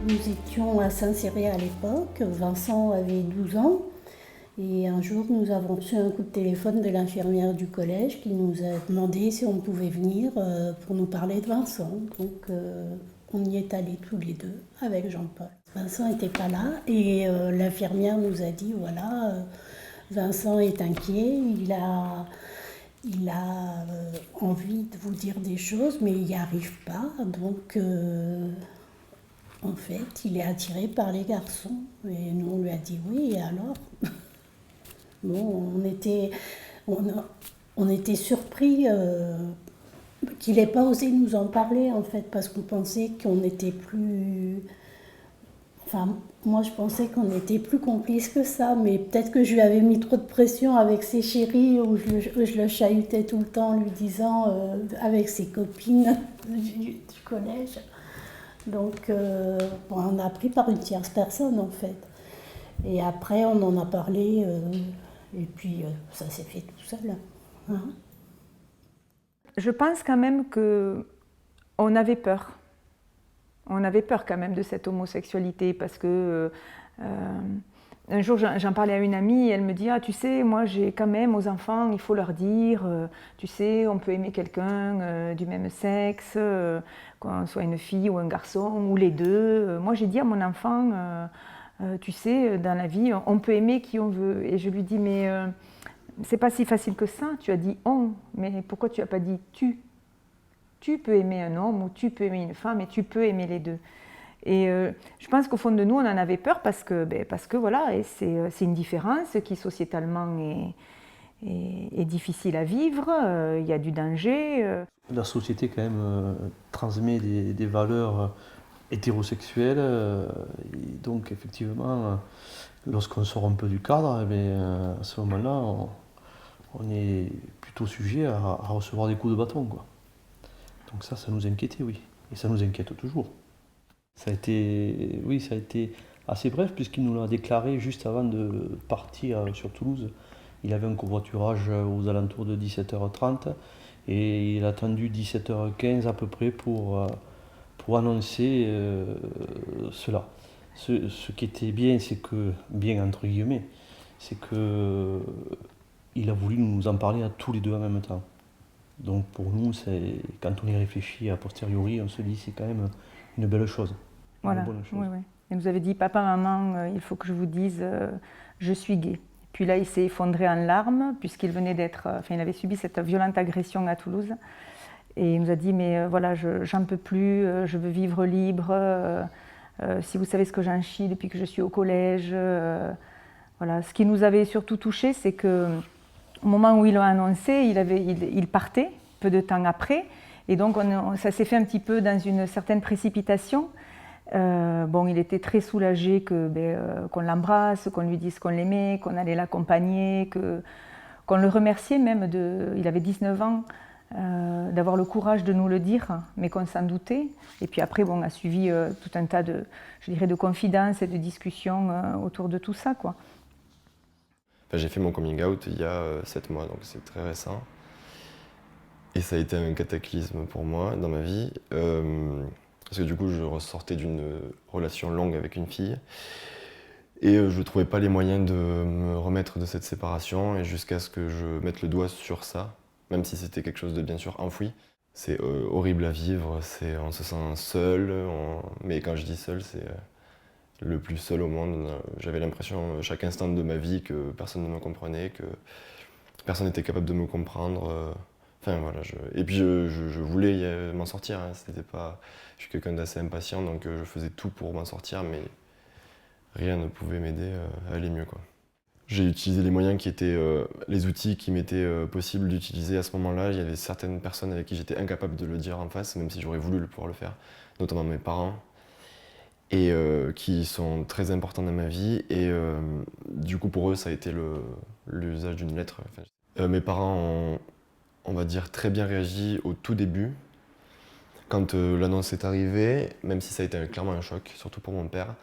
Nous étions à Saint-Cyré à l'époque, Vincent avait 12 ans et un jour nous avons reçu un coup de téléphone de l'infirmière du collège qui nous a demandé si on pouvait venir pour nous parler de Vincent. Donc on y est allés tous les deux avec Jean-Paul. Vincent n'était pas là et l'infirmière nous a dit voilà, Vincent est inquiet, il a envie de vous dire des choses, mais il n'y arrive pas. Donc, en fait, il est attiré par les garçons. Et nous, on lui a dit oui, et alors? Bon, on était surpris qu'il n'ait pas osé nous en parler, en fait, parce qu'on pensait qu'on était plus... Enfin, moi, je pensais qu'on était plus complices que ça, mais peut-être que je lui avais mis trop de pression avec ses chéris, où je le chahutais tout le temps en lui disant, avec ses copines du collège. Donc, bon, on a appris par une tierce personne, en fait. Et après, on en a parlé, et puis ça s'est fait tout seul. Hein. Je pense quand même qu'on avait peur. On avait peur quand même de cette homosexualité parce que un jour j'en parlais à une amie et elle me dit ah tu sais moi j'ai quand même aux enfants il faut leur dire tu sais on peut aimer quelqu'un du même sexe qu'on soit une fille ou un garçon ou les deux. Moi j'ai dit à mon enfant tu sais dans la vie on peut aimer qui on veut et je lui dis mais c'est pas si facile que ça. Tu as dit on mais pourquoi tu as pas dit tu? Tu peux aimer un homme ou tu peux aimer une femme et tu peux aimer les deux. Et je pense qu'au fond de nous, on en avait peur parce que voilà, c'est une différence qui sociétalement est difficile à vivre, il y a du danger. La société quand même transmet des valeurs hétérosexuelles et donc effectivement, lorsqu'on sort un peu du cadre, à ce moment-là, on est plutôt sujet à recevoir des coups de bâton, quoi. Donc ça nous inquiétait, oui. Et ça nous inquiète toujours. Ça a été assez bref puisqu'il nous l'a déclaré juste avant de partir sur Toulouse. Il avait un covoiturage aux alentours de 17h30 et il a attendu 17h15 à peu près pour annoncer cela. Ce qui était bien, c'est que, bien entre guillemets, c'est que il a voulu nous en parler à tous les deux en même temps. Donc pour nous, quand on y réfléchit a posteriori, on se dit c'est quand même une belle chose. Voilà, une bonne chose. oui, oui. Il nous avait dit papa, maman, il faut que je vous dise, je suis gay. Puis là, il s'est effondré en larmes puisqu'il venait il avait subi cette violente agression à Toulouse. Et il nous a dit mais voilà, j'en peux plus, je veux vivre libre. Si vous savez ce que j'en chie depuis que je suis au collège. Voilà. Ce qui nous avait surtout touché, c'est que au moment où il l'a annoncé, il partait peu de temps après, et donc ça s'est fait un petit peu dans une certaine précipitation. Il était très soulagé qu'on l'embrasse, qu'on lui dise qu'on l'aimait, qu'on allait l'accompagner, qu'on le remerciait même, il avait 19 ans, d'avoir le courage de nous le dire, mais qu'on s'en doutait. Et puis après, a suivi tout un tas de confidences et de discussions autour de tout ça, quoi. J'ai fait mon coming out il y a 7 mois, donc c'est très récent. Et ça a été un cataclysme pour moi dans ma vie. Parce que du coup, je ressortais d'une relation longue avec une fille. Et je ne trouvais pas les moyens de me remettre de cette séparation. Et jusqu'à ce que je mette le doigt sur ça, même si c'était quelque chose de bien sûr enfoui. C'est horrible à vivre, on se sent seul. Mais quand je dis seul, c'est... le plus seul au monde. J'avais l'impression chaque instant de ma vie que personne ne me comprenait, que personne n'était capable de me comprendre. Et puis je voulais m'en sortir. Hein. Je suis quelqu'un d'assez impatient, donc je faisais tout pour m'en sortir, mais rien ne pouvait m'aider à aller mieux, quoi. J'ai utilisé les moyens qui étaient les outils qui m'étaient possibles d'utiliser à ce moment-là. Il y avait certaines personnes avec qui j'étais incapable de le dire en face, même si j'aurais voulu pouvoir le faire, notamment mes parents. Et qui sont très importants dans ma vie. Et du coup, pour eux, ça a été l'usage d'une lettre. Mes parents ont, on va dire, très bien réagi au tout début. Quand l'annonce est arrivée, même si ça a été clairement un choc, surtout pour mon père.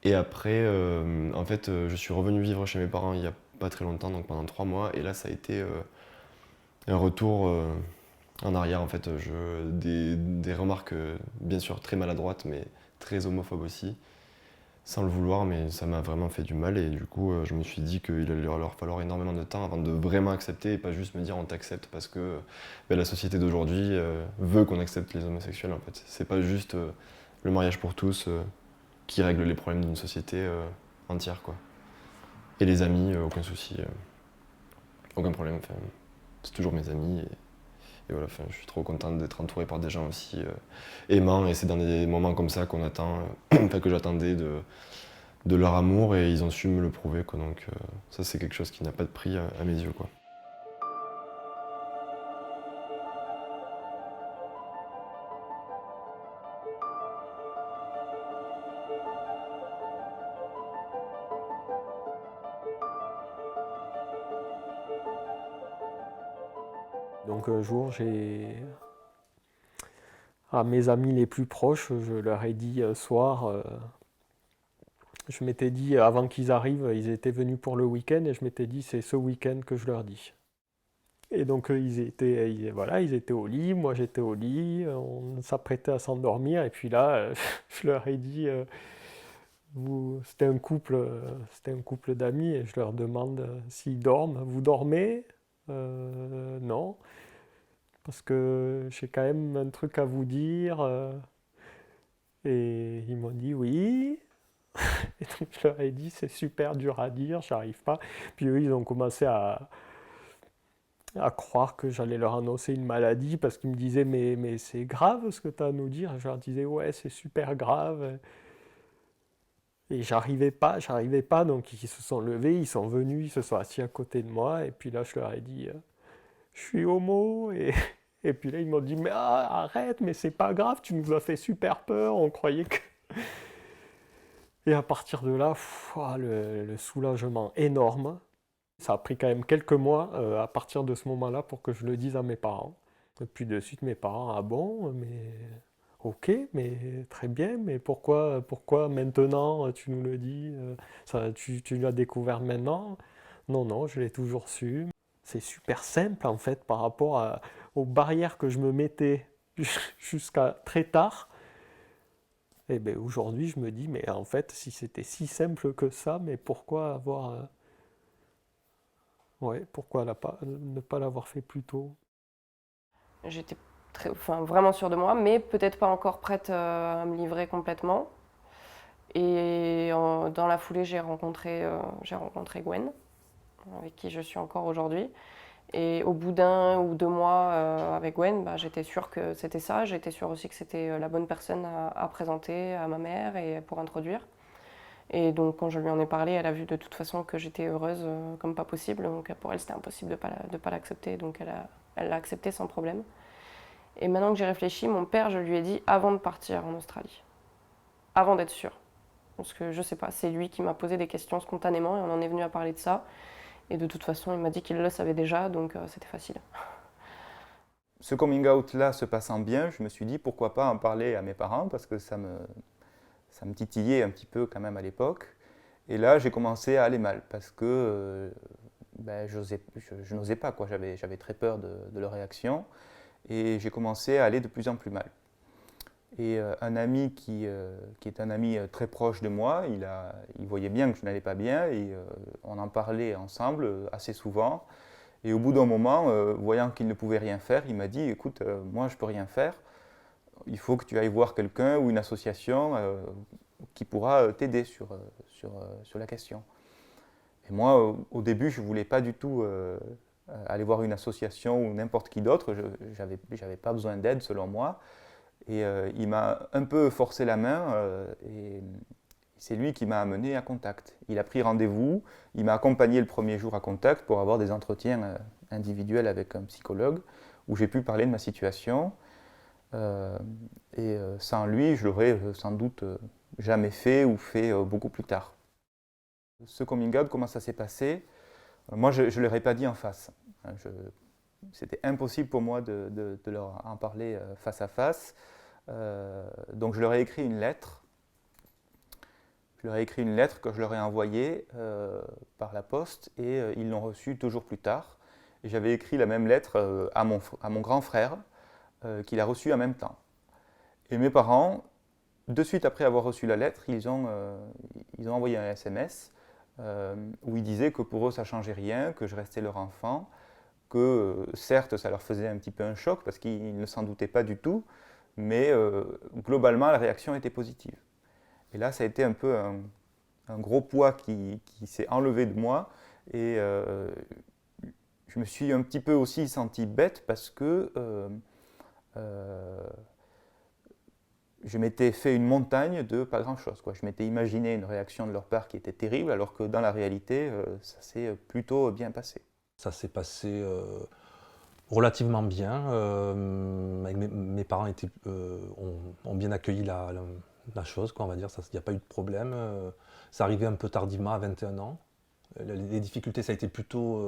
Et après, je suis revenu vivre chez mes parents il n'y a pas très longtemps, donc pendant 3 mois. Et là, ça a été un retour en arrière, en fait. Des remarques, bien sûr, très maladroites, mais très homophobe aussi, sans le vouloir, mais ça m'a vraiment fait du mal. Et du coup, je me suis dit qu'il allait leur falloir énormément de temps avant de vraiment accepter et pas juste me dire on t'accepte parce que la société d'aujourd'hui veut qu'on accepte les homosexuels en fait. C'est pas juste le mariage pour tous qui règle les problèmes d'une société entière quoi. Et les amis, aucun souci, aucun problème. Enfin, c'est toujours mes amis. Et voilà, enfin, je suis trop contente d'être entouré par des gens aussi aimants. Et c'est dans des moments comme ça qu'on attend, enfin, que j'attendais de leur amour. Et ils ont su me le prouver. Quoi, donc ça, c'est quelque chose qui n'a pas de prix à mes yeux. Quoi. Donc un jour, à mes amis les plus proches, je leur ai dit un soir, je m'étais dit avant qu'ils arrivent, ils étaient venus pour le week-end et je m'étais dit c'est ce week-end que je leur dis. Et donc ils étaient au lit, moi j'étais au lit, on s'apprêtait à s'endormir et puis là, je leur ai dit, c'était un couple d'amis et je leur demande s'ils dorment. Vous dormez? Non. Parce que j'ai quand même un truc à vous dire. Et ils m'ont dit oui. Et donc je leur ai dit c'est super dur à dire, j'arrive pas. Puis eux, ils ont commencé à croire que j'allais leur annoncer une maladie parce qu'ils me disaient mais c'est grave ce que tu as à nous dire. Et je leur disais ouais c'est super grave. Et j'arrivais pas, donc ils se sont levés, ils sont venus, ils se sont assis à côté de moi. Et puis là je leur ai dit je suis homo et puis là, ils m'ont dit « Mais arrête, mais c'est pas grave, tu nous as fait super peur, on croyait que... » Et à partir de là, le soulagement énorme. Ça a pris quand même quelques mois à partir de ce moment-là pour que je le dise à mes parents. Et puis de suite, mes parents « Ah bon, mais... Ok, mais très bien, mais pourquoi maintenant tu nous le dis tu l'as découvert maintenant ?» Non, je l'ai toujours su. C'est super simple en fait par rapport aux barrières que je me mettais jusqu'à très tard. Et bien aujourd'hui je me dis mais en fait si c'était si simple que ça, mais pourquoi pourquoi ne pas l'avoir fait plus tôt? J'étais vraiment sûre de moi, mais peut-être pas encore prête à me livrer complètement. Et dans la foulée j'ai rencontré Gwen, avec qui je suis encore aujourd'hui. Et au bout d'1 ou 2 mois avec Gwen, j'étais sûre que c'était ça. J'étais sûre aussi que c'était la bonne personne à présenter à ma mère et pour introduire. Et donc quand je lui en ai parlé, elle a vu de toute façon que j'étais heureuse comme pas possible. Donc pour elle, c'était impossible de pas l'accepter. Donc elle l'a accepté sans problème. Et maintenant que j'ai réfléchi, mon père, je lui ai dit avant de partir en Australie. Avant d'être sûre. Parce que je sais pas, c'est lui qui m'a posé des questions spontanément et on en est venu à parler de ça. Et de toute façon, il m'a dit qu'il le savait déjà, donc c'était facile. Ce coming out-là se passant bien, je me suis dit pourquoi pas en parler à mes parents, parce que ça me titillait un petit peu quand même à l'époque. Et là, j'ai commencé à aller mal, parce que je n'osais pas, quoi. J'avais très peur de leur réaction, et j'ai commencé à aller de plus en plus mal. Et un ami qui est un ami très proche de moi, il voyait bien que je n'allais pas bien et on en parlait ensemble assez souvent. Et au bout d'un moment, voyant qu'il ne pouvait rien faire, il m'a dit « Écoute, moi je ne peux rien faire, il faut que tu ailles voir quelqu'un ou une association qui pourra t'aider sur la question. » Et moi, au début, je ne voulais pas du tout aller voir une association ou n'importe qui d'autre, je n'avais pas besoin d'aide selon moi. Et il m'a un peu forcé la main et c'est lui qui m'a amené à Contact. Il a pris rendez-vous, il m'a accompagné le premier jour à Contact pour avoir des entretiens individuels avec un psychologue où j'ai pu parler de ma situation. Et sans lui, je l'aurais sans doute jamais fait ou fait beaucoup plus tard. Ce coming out, comment ça s'est passé? Moi, je ne leur ai pas dit en face. C'était impossible pour moi de leur en parler face à face. Donc je leur ai écrit une lettre. Je leur ai écrit une lettre que je leur ai envoyée par la poste et ils l'ont reçue toujours plus tard. Et j'avais écrit la même lettre à mon grand frère qu'il a reçue en même temps. Et mes parents de suite après avoir reçu la lettre, ils ont envoyé un SMS où ils disaient que pour eux ça ne changeait rien, que je restais leur enfant, que certes ça leur faisait un petit peu un choc parce qu'ils ne s'en doutaient pas du tout, mais globalement la réaction était positive. Et là ça a été un peu un gros poids qui s'est enlevé de moi et je me suis un petit peu aussi senti bête parce que je m'étais fait une montagne de pas grand-chose. Je m'étais imaginé une réaction de leur part qui était terrible, alors que dans la réalité, ça s'est plutôt bien passé. Ça s'est passé relativement bien. Mes parents ont bien accueilli la chose, on va dire. Il n'y a pas eu de problème. Ça arrivait un peu tardivement, à 21 ans. Les difficultés, ça a été plutôt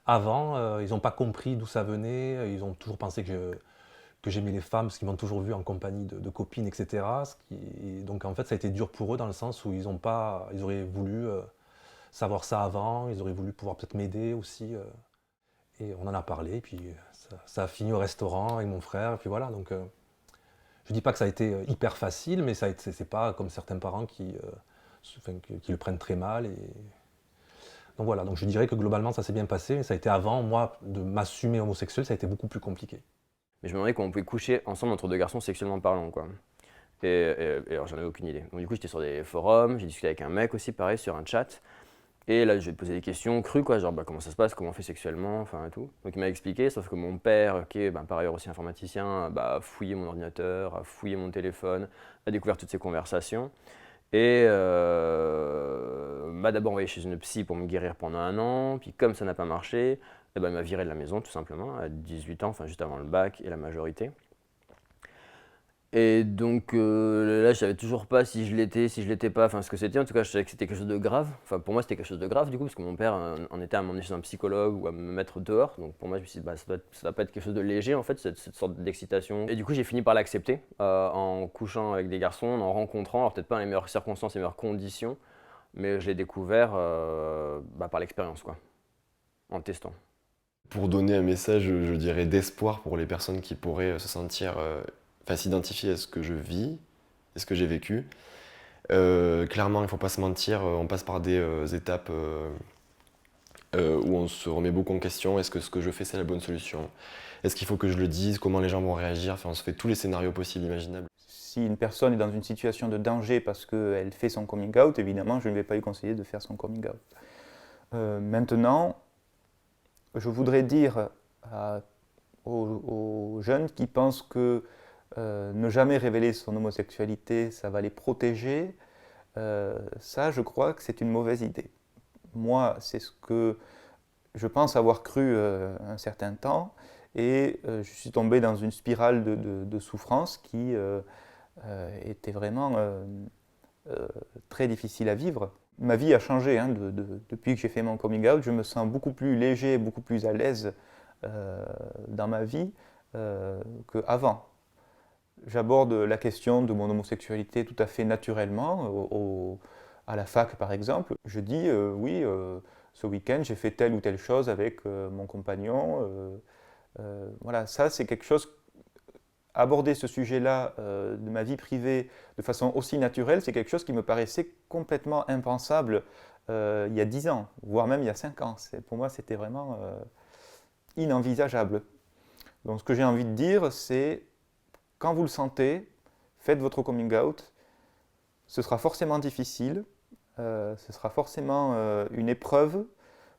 avant. Ils n'ont pas compris d'où ça venait. Ils ont toujours pensé que j'aimais les femmes, parce qu'ils m'ont toujours vu en compagnie de copines, etc. Donc en fait, ça a été dur pour eux dans le sens où ils auraient voulu savoir ça avant, ils auraient voulu pouvoir peut-être m'aider aussi. Et on en a parlé, et puis ça a fini au restaurant avec mon frère, et puis voilà. Donc je dis pas que ça a été hyper facile, mais c'est pas comme certains parents qui le prennent très mal. Donc voilà, donc je dirais que globalement ça s'est bien passé, mais ça a été avant, moi, de m'assumer homosexuel, ça a été beaucoup plus compliqué. Mais je me demandais comment on pouvait coucher ensemble entre deux garçons sexuellement parlant, quoi. Et alors j'en avais aucune idée. Donc du coup j'étais sur des forums, j'ai discuté avec un mec aussi, pareil, sur un chat. Et là je vais te poser des questions crues, quoi, genre comment ça se passe, comment on fait sexuellement, enfin et tout. Donc il m'a expliqué, sauf que mon père, qui est par ailleurs aussi informaticien, a fouillé mon ordinateur, a fouillé mon téléphone, a découvert toutes ces conversations. Et m'a d'abord envoyé chez une psy pour me guérir pendant 1 an, puis comme ça n'a pas marché, il m'a viré de la maison tout simplement, à 18 ans, enfin juste avant le bac et la majorité. Et donc là, je savais toujours pas si je l'étais pas, enfin ce que c'était. En tout cas, je savais que c'était quelque chose de grave. Enfin pour moi, c'était quelque chose de grave du coup, parce que mon père en était à m'emmener chez un psychologue ou à me mettre dehors. Donc pour moi, je me suis dit, ça va pas être quelque chose de léger en fait, cette sorte d'excitation. Et du coup, j'ai fini par l'accepter en couchant avec des garçons, en rencontrant, alors peut-être pas dans les meilleures circonstances, les meilleures conditions, mais je l'ai découvert par l'expérience, quoi, en testant. Pour donner un message, je dirais, d'espoir pour les personnes qui pourraient se sentir, s'identifier à ce que je vis et ce que j'ai vécu. Clairement, il ne faut pas se mentir, on passe par des étapes où on se remet beaucoup en question. Est-ce que ce que je fais, c'est la bonne solution? Est-ce qu'il faut que je le dise? Comment les gens vont réagir? Enfin, on se fait tous les scénarios possibles, imaginables. Si une personne est dans une situation de danger parce qu'elle fait son coming out, évidemment, je ne vais pas lui conseiller de faire son coming out. Maintenant, je voudrais dire aux jeunes qui pensent que ne jamais révéler son homosexualité, ça va les protéger, ça, je crois que c'est une mauvaise idée. Moi, c'est ce que je pense avoir cru un certain temps, et je suis tombé dans une spirale de souffrance qui était vraiment très difficile à vivre. Ma vie a changé depuis que j'ai fait mon coming out. Je me sens beaucoup plus léger, beaucoup plus à l'aise dans ma vie qu'avant. J'aborde la question de mon homosexualité tout à fait naturellement, à la fac par exemple. Je dis oui, ce week-end j'ai fait telle ou telle chose avec mon compagnon. Voilà, ça c'est quelque chose. Aborder ce sujet-là de ma vie privée de façon aussi naturelle, c'est quelque chose qui me paraissait complètement impensable il y a 10 ans, voire même il y a 5 ans. Pour moi, c'était vraiment inenvisageable. Donc ce que j'ai envie de dire, c'est quand vous le sentez, faites votre coming out. Ce sera forcément difficile, ce sera forcément une épreuve,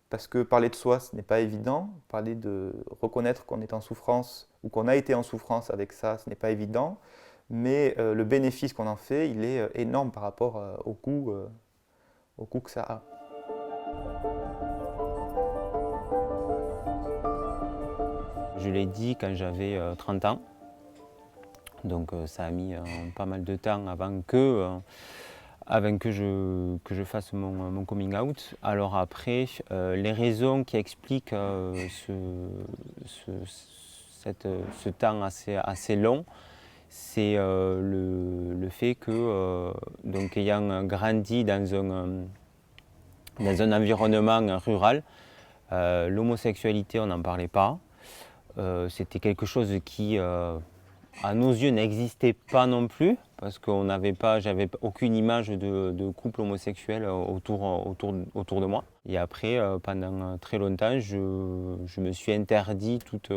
parce que parler de soi, ce n'est pas évident. Parler de reconnaître qu'on est en souffrance ou qu'on a été en souffrance avec ça, ce n'est pas évident. Mais le bénéfice qu'on en fait, il est énorme par rapport au coût que ça a. Je l'ai dit quand j'avais 30 ans. Donc ça a mis pas mal de temps avant que je fasse mon coming out. Alors après, les raisons qui expliquent ce temps assez long, c'est le fait que, donc ayant grandi dans un environnement rural, l'homosexualité, on n'en parlait pas. C'était quelque chose qui à nos yeux, n'existait pas non plus, parce que j'avais aucune image de couple homosexuel autour de moi. Et après, pendant très longtemps, je me suis interdit toute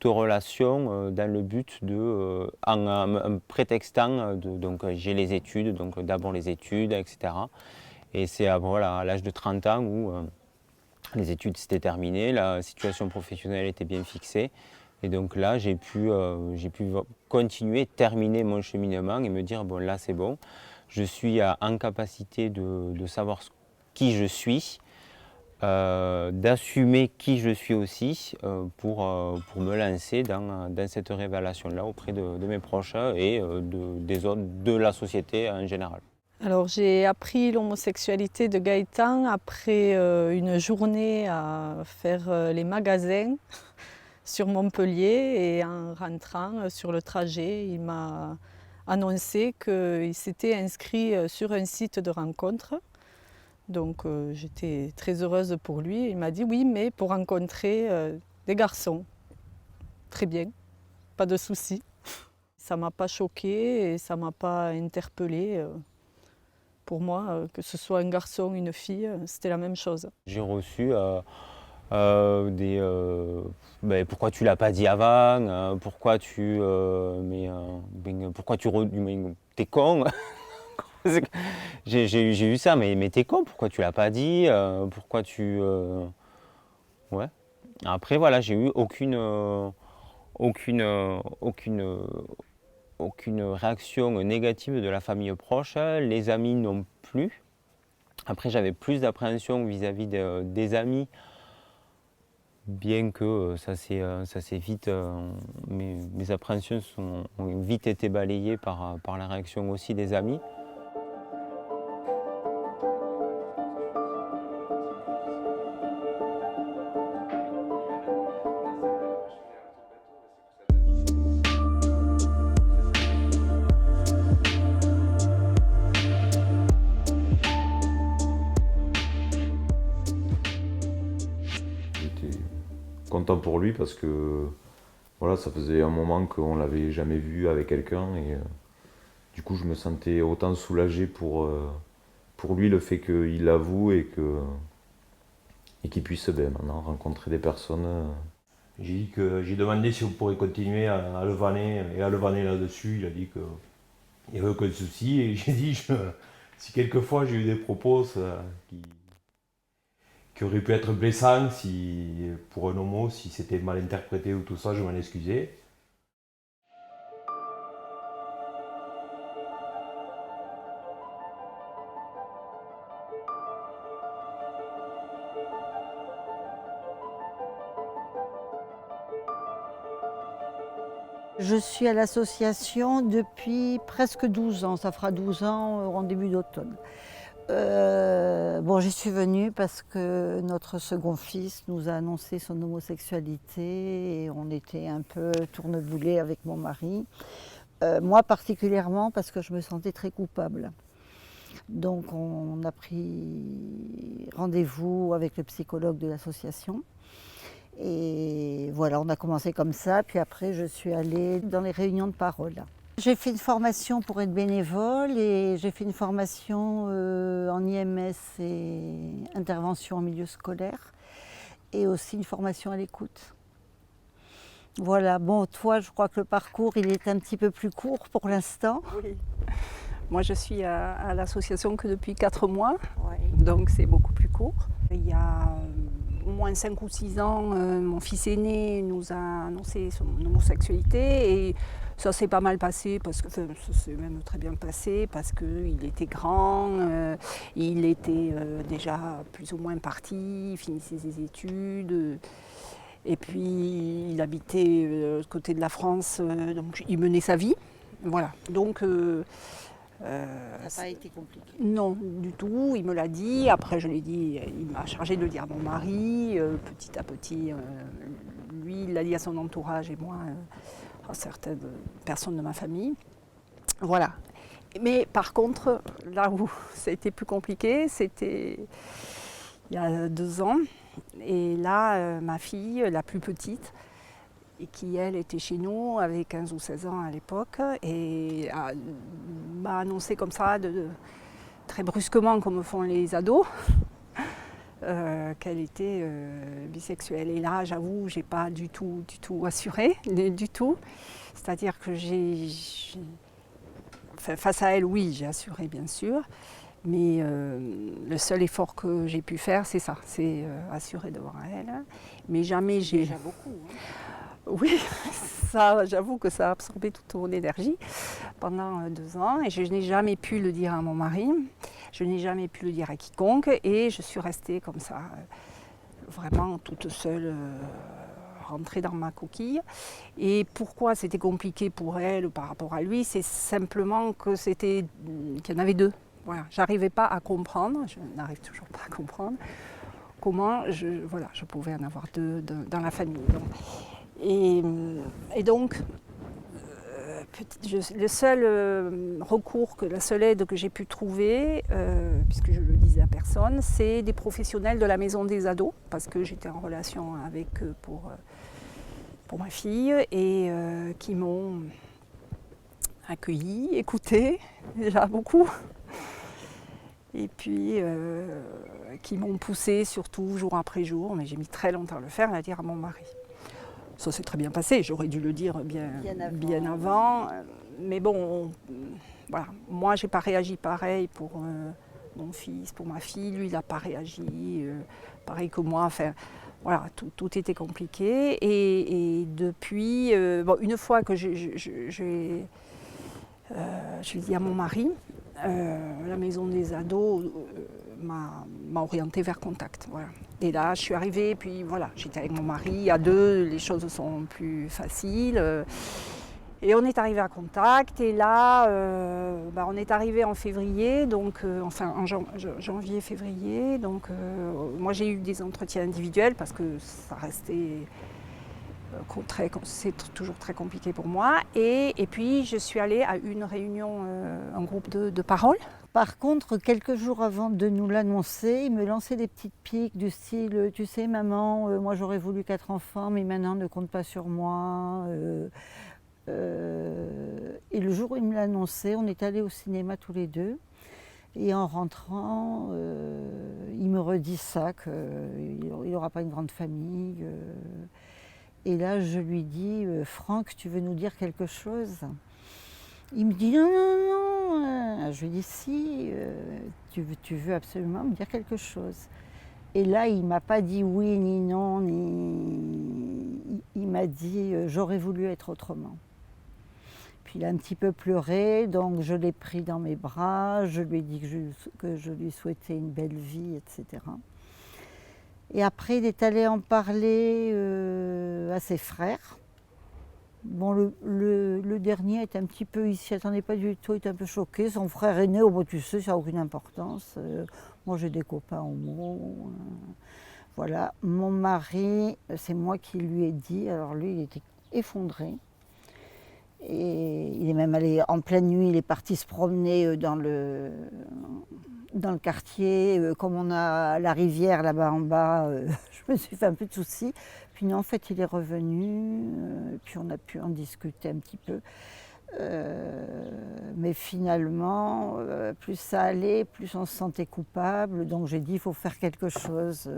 relation dans le but en prétextant, donc j'ai les études, donc d'abord les études, etc. Et c'est à l'âge de 30 ans où les études s'étaient terminées, la situation professionnelle était bien fixée. Et donc là, j'ai pu continuer, terminer mon cheminement et me dire, bon là c'est bon, je suis en capacité de savoir qui je suis, d'assumer qui je suis aussi pour me lancer dans cette révélation-là auprès de mes proches et des autres, de la société en général. Alors j'ai appris l'homosexualité de Gaëtan après une journée à faire les magasins sur Montpellier, et en rentrant sur le trajet, il m'a annoncé qu'il s'était inscrit sur un site de rencontre. Donc j'étais très heureuse pour lui. Il m'a dit oui, mais pour rencontrer des garçons. Très bien, pas de souci. Ça ne m'a pas choquée et ça ne m'a pas interpellée. Pour moi, que ce soit un garçon ou une fille, c'était la même chose. J'ai reçu pourquoi tu l'as pas dit avant, pourquoi tu t'es con. J'ai eu ça, mais t'es con, pourquoi tu l'as pas dit, pourquoi tu ouais. Après voilà, j'ai eu aucune réaction négative de la famille proche, les amis non plus. Après j'avais plus d'appréhension vis-à-vis des amis, bien que ça s'est vite, mes appréhensions ont vite été balayées par la réaction aussi des amis. Content pour lui parce que voilà, ça faisait un moment qu'on l'avait jamais vu avec quelqu'un et du coup je me sentais autant soulagé pour lui, le fait qu'il l'avoue et qu'il puisse maintenant rencontrer des personnes. J'ai demandé si on pourrait continuer à le vanner et à le vanner là-dessus. Il a dit qu'il n'y avait aucun souci et j'ai dit si quelquefois j'ai eu des propos qui aurait pu être blessant pour un homo, si c'était mal interprété ou tout ça, je m'en excusais. Je suis à l'association depuis presque 12 ans, ça fera 12 ans en début d'automne. J'y suis venue parce que notre second fils nous a annoncé son homosexualité et on était un peu tourneboulés avec mon mari. Moi particulièrement parce que je me sentais très coupable. Donc on a pris rendez-vous avec le psychologue de l'association. Et voilà, on a commencé comme ça, puis après je suis allée dans les réunions de parole. J'ai fait une formation pour être bénévole et j'ai fait une formation en IMS et intervention en milieu scolaire et aussi une formation à l'écoute. Voilà, bon, toi, je crois que le parcours, il est un petit peu plus court pour l'instant. Oui. Moi, je suis à l'association que depuis 4 mois, donc c'est beaucoup plus court. Il y a au moins 5 ou 6 ans, mon fils aîné nous a annoncé son homosexualité et ça s'est pas mal passé, parce que ça s'est même très bien passé parce qu'il était grand, il était déjà plus ou moins parti, il finissait ses études. Et puis il habitait de l'autre côté de la France, donc il menait sa vie. Voilà. Donc ça n'a pas été compliqué. Non, du tout, il me l'a dit. Après, je l'ai dit, il m'a chargé de le dire à mon mari. Petit à petit, lui, il l'a dit à son entourage et moi, à certaines personnes de ma famille. Voilà. Mais par contre, là où ça a été plus compliqué, c'était il y a 2 ans. Et là, ma fille, la plus petite, et qui, elle, était chez nous, avait 15 ou 16 ans à l'époque, et m'a annoncé comme ça, très brusquement, comme font les ados, qu'elle était bisexuelle. Et là, j'avoue, j'ai pas du tout assuré, du tout. C'est-à-dire que face à elle, oui, j'ai assuré, bien sûr. Mais le seul effort que j'ai pu faire, c'est ça, c'est assurer devant elle. Mais jamais j'ai... Déjà beaucoup. Hein. Oui, ça, j'avoue que ça a absorbé toute mon énergie pendant 2 ans. Et je n'ai jamais pu le dire à mon mari, je n'ai jamais pu le dire à quiconque. Et je suis restée comme ça, vraiment toute seule, rentrée dans ma coquille. Et pourquoi c'était compliqué pour elle par rapport à lui, c'est simplement qu'il y en avait 2. Voilà, j'arrivais pas à comprendre, je n'arrive toujours pas à comprendre comment je pouvais en avoir 2 dans la famille. Et donc, le seul recours, la seule aide que j'ai pu trouver, puisque je ne le disais à personne, c'est des professionnels de la maison des ados, parce que j'étais en relation avec eux pour ma fille, et qui m'ont accueillie, écoutée, déjà beaucoup. Et puis qui m'ont poussée surtout jour après jour, mais j'ai mis très longtemps à le faire, à dire à mon mari. Ça s'est très bien passé, j'aurais dû le dire bien avant. Mais bon, voilà. Moi j'ai pas réagi pareil pour mon fils, pour ma fille, lui il n'a pas réagi pareil que moi. Enfin, voilà, tout était compliqué. Et depuis, une fois que je l'ai dit à mon mari, la maison des ados m'a orientée vers Contact. Voilà. Et là, je suis arrivée, puis voilà, j'étais avec mon mari, à 2, les choses sont plus faciles. Et on est arrivé à Contact, et là, on est arrivé en février, donc, en janvier-février. Donc, moi, j'ai eu des entretiens individuels parce que ça restait... c'est toujours très compliqué pour moi. Et puis, je suis allée à une réunion, un groupe de parole. Par contre, quelques jours avant de nous l'annoncer, il me lançait des petites piques du style « Tu sais, maman, moi j'aurais voulu 4 enfants, mais maintenant ne compte pas sur moi. » Et le jour où il me l'a annoncé, on est allés au cinéma tous les 2. Et en rentrant, il me redit ça, qu'il n'aura pas une grande famille. Et là, je lui dis « Franck, tu veux nous dire quelque chose ?» Il me dit « Non, non, non !» Je lui dis « Si, tu veux absolument me dire quelque chose. » Et là, il ne m'a pas dit oui ni non, il m'a dit « J'aurais voulu être autrement. » Puis il a un petit peu pleuré, donc je l'ai pris dans mes bras, je lui ai dit que je lui souhaitais une belle vie, etc. Et après, il est allé en parler à ses frères. Bon, le dernier est un petit peu, il s'y attendait pas du tout, il était un peu choqué. Son frère aîné, oh, tu sais, ça n'a aucune importance. Moi, j'ai des copains homo. Voilà. Mon mari, c'est moi qui lui ai dit. Alors lui, il était effondré. Et il est même allé en pleine nuit, il est parti se promener dans le quartier. Comme on a la rivière là-bas en bas, je me suis fait un peu de soucis. Puis non, en fait, il est revenu, puis on a pu en discuter un petit peu. Mais finalement, plus ça allait, plus on se sentait coupable. Donc j'ai dit, il faut faire quelque chose.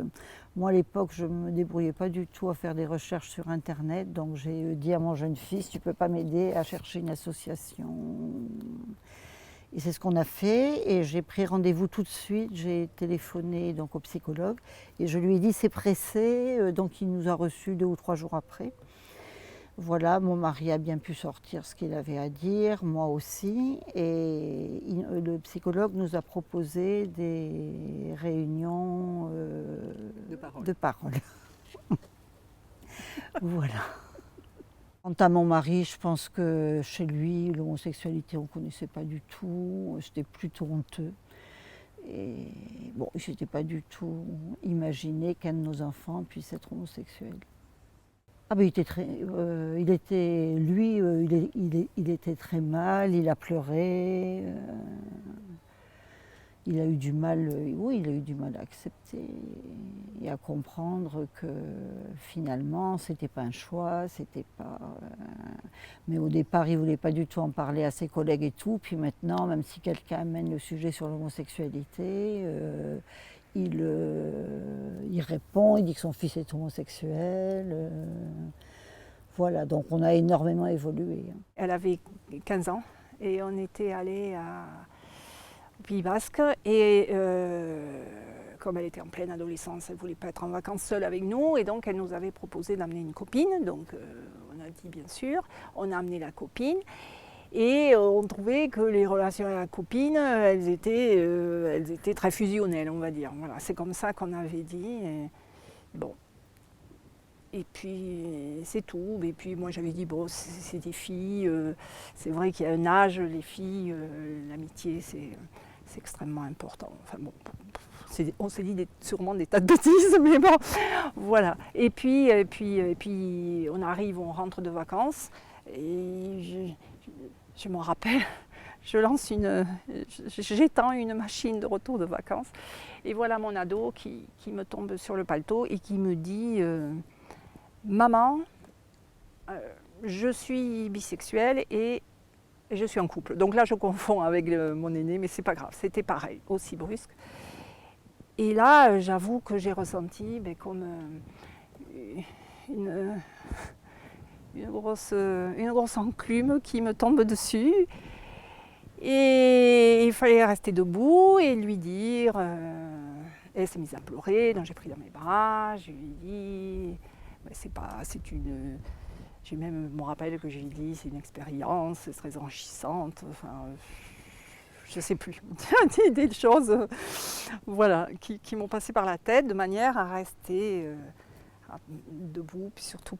Moi, à l'époque, je ne me débrouillais pas du tout à faire des recherches sur Internet. Donc j'ai dit à mon jeune fils, tu ne peux pas m'aider à chercher une association. Et c'est ce qu'on a fait. Et j'ai pris rendez-vous tout de suite. J'ai téléphoné donc, au psychologue. Et je lui ai dit, c'est pressé. Donc il nous a reçus 2 ou 3 jours après. Voilà, mon mari a bien pu sortir ce qu'il avait à dire, moi aussi. Et le psychologue nous a proposé des réunions de parole. Voilà. Quant à mon mari, je pense que chez lui, l'homosexualité, on ne connaissait pas du tout. C'était plutôt honteux. Et bon, je n'étais pas du tout imaginé qu'un de nos enfants puisse être homosexuel. Ah ben, il était très mal, il a pleuré. il a eu du mal, oui, il a eu du mal à accepter et à comprendre que finalement, c'était pas un choix, c'était pas. Mais au départ, il voulait pas du tout en parler à ses collègues et tout. Puis maintenant, même si quelqu'un amène le sujet sur l'homosexualité, il répond, il dit que son fils est homosexuel. Voilà, donc on a énormément évolué. Elle avait 15 ans et on était allés au Pays Basque et comme elle était en pleine adolescence, elle ne voulait pas être en vacances seule avec nous et donc elle nous avait proposé d'amener une copine. Donc on a dit bien sûr, on a amené la copine et on trouvait que les relations avec la copine, elles étaient très fusionnelles, on va dire. Voilà, c'est comme ça qu'on avait dit. Et, bon. Et puis c'est tout. Et puis moi j'avais dit, bon, c'est des filles, c'est vrai qu'il y a un âge, les filles, l'amitié c'est extrêmement important. Enfin bon, on s'est dit sûrement des tas de bêtises, mais bon, voilà. Et puis on arrive, on rentre de vacances, et je me rappelle, j'étends une machine de retour de vacances, et voilà mon ado qui me tombe sur le paletot et qui me dit maman, je suis bisexuelle et je suis en couple. Donc là, je confonds avec mon aîné, mais c'est pas grave, c'était pareil, aussi brusque. Et là, j'avoue que j'ai ressenti comme une grosse enclume qui me tombe dessus. Et il fallait rester debout et lui dire. Elle s'est mise à pleurer, donc j'ai pris dans mes bras, je lui ai dit. J'ai même me rappelle que j'ai dit c'est une expérience très enrichissante. Enfin, je ne sais plus, des choses voilà, qui m'ont passé par la tête de manière à rester debout, puis surtout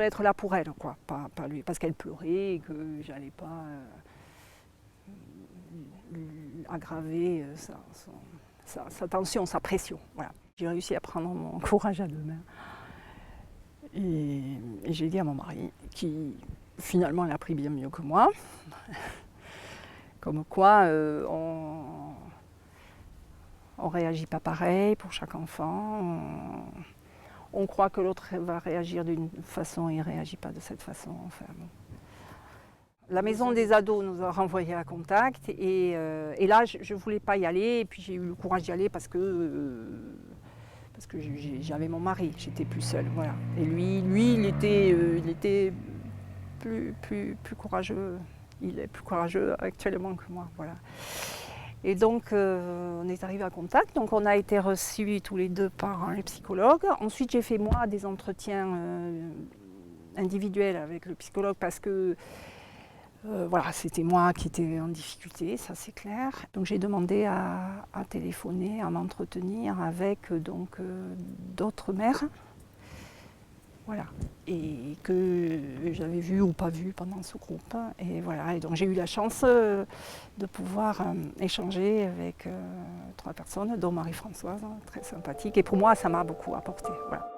être là pour elle, quoi, pas lui, parce qu'elle pleurait et que j'allais pas aggraver sa tension, sa pression. Voilà. J'ai réussi à prendre mon courage à deux mains. Et j'ai dit à mon mari, qui finalement l'a pris bien mieux que moi, comme quoi on ne réagit pas pareil pour chaque enfant. On croit que l'autre va réagir d'une façon et il ne réagit pas de cette façon. Enfin, bon. La maison des ados nous a renvoyés à Contact et là je ne voulais pas y aller et puis j'ai eu le courage d'y aller parce que j'avais mon mari, j'étais plus seule. Voilà. Et lui il était plus courageux, il est plus courageux actuellement que moi. Voilà. Et donc on est arrivé à Contact, donc on a été reçus tous les deux par un psychologue. Ensuite j'ai fait moi des entretiens individuels avec le psychologue parce que voilà, c'était moi qui étais en difficulté, ça c'est clair. Donc j'ai demandé à téléphoner, à m'entretenir avec d'autres mères, voilà, et que j'avais vu ou pas vu pendant ce groupe. Et voilà, et donc j'ai eu la chance de pouvoir échanger avec 3 personnes, dont Marie-Françoise, très sympathique. Et pour moi, ça m'a beaucoup apporté. Voilà.